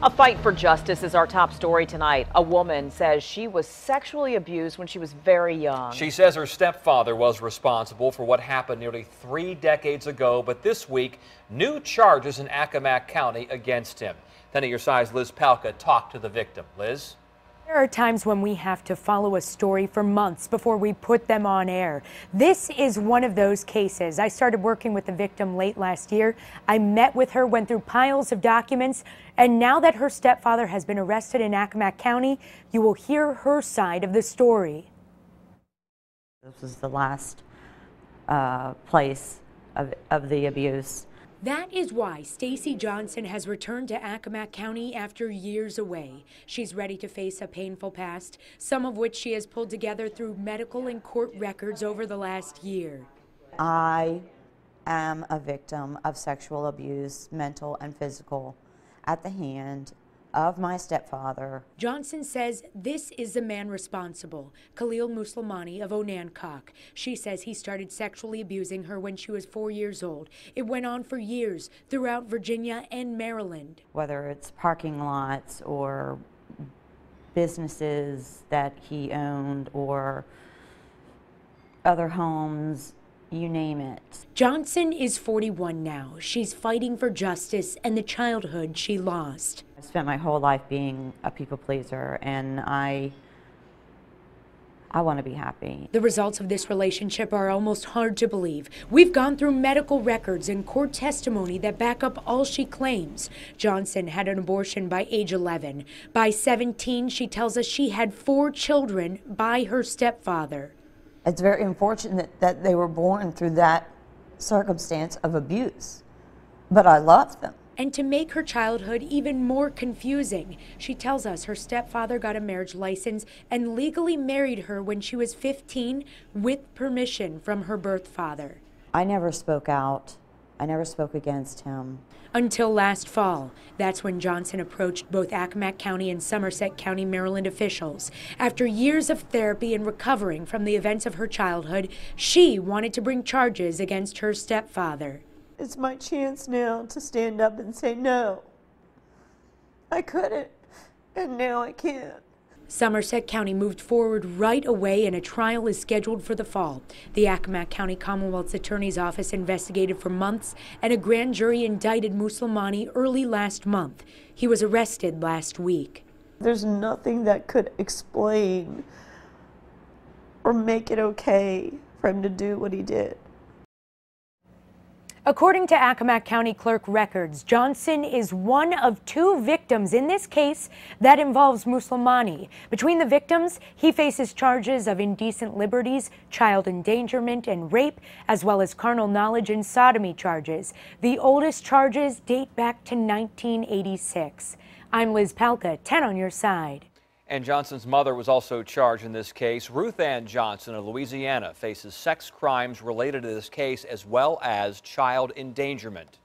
A fight for justice is our top story tonight. A woman says she was sexually abused when she was very young. She says her stepfather was responsible for what happened nearly 3 decades ago, but this week, new charges in Accomack County against him. 10 at your side's Liz Palka talked to the victim. Liz? There are times when we have to follow a story for months before we put them on air. This is one of those cases. I started working with the victim late last year. I met with her, went through piles of documents, and now that her stepfather has been arrested in Accomack County, you will hear her side of the story. This was the last place of the abuse. That is why Stacy Johnson has returned to Accomack County after years away. She's ready to face a painful past, some of which she has pulled together through medical and court records over the last year. I am a victim of sexual abuse, mental and physical, at the hand of my stepfather. Johnson says this is the man responsible, Khalil Muslimani of Onancock. She says he started sexually abusing her when she was 4 years old. It went on for years throughout Virginia and Maryland. Whether it's parking lots or businesses that he owned or other homes, you name it. Johnson is 41 now. She's fighting for justice and the childhood she lost. I spent my whole life being a people pleaser, and I want to be happy. The results of this relationship are almost hard to believe. We've gone through medical records and court testimony that back up all she claims. Johnson had an abortion by age 11. By 17, she tells us she had 4 children by her stepfather. It's very unfortunate that they were born through that circumstance of abuse, but I love them. And to make her childhood even more confusing, she tells us her stepfather got a marriage license and legally married her when she was 15 with permission from her birth father. I never spoke out. I never spoke against him. Until last fall. That's when Johnson approached both Accomack County and Somerset County, Maryland officials. After years of therapy and recovering from the events of her childhood, she wanted to bring charges against her stepfather. It's my chance now to stand up and say no. I couldn't, and now I can. Somerset County moved forward right away, and a trial is scheduled for the fall. The Accomack County Commonwealth's Attorney's Office investigated for months, and a grand jury indicted Muslimani early last month. He was arrested last week. There's nothing that could explain or make it okay for him to do what he did. According to Accomack County Clerk records, Johnson is one of 2 victims in this case that involves Muslimani. Between the victims, he faces charges of indecent liberties, child endangerment, and rape, as well as carnal knowledge and sodomy charges. The oldest charges date back to 1986. I'm Liz Palka, 10 on your side. And Johnson's mother was also charged in this case. Ruth Ann Johnson of Louisiana faces sex crimes related to this case as well as child endangerment.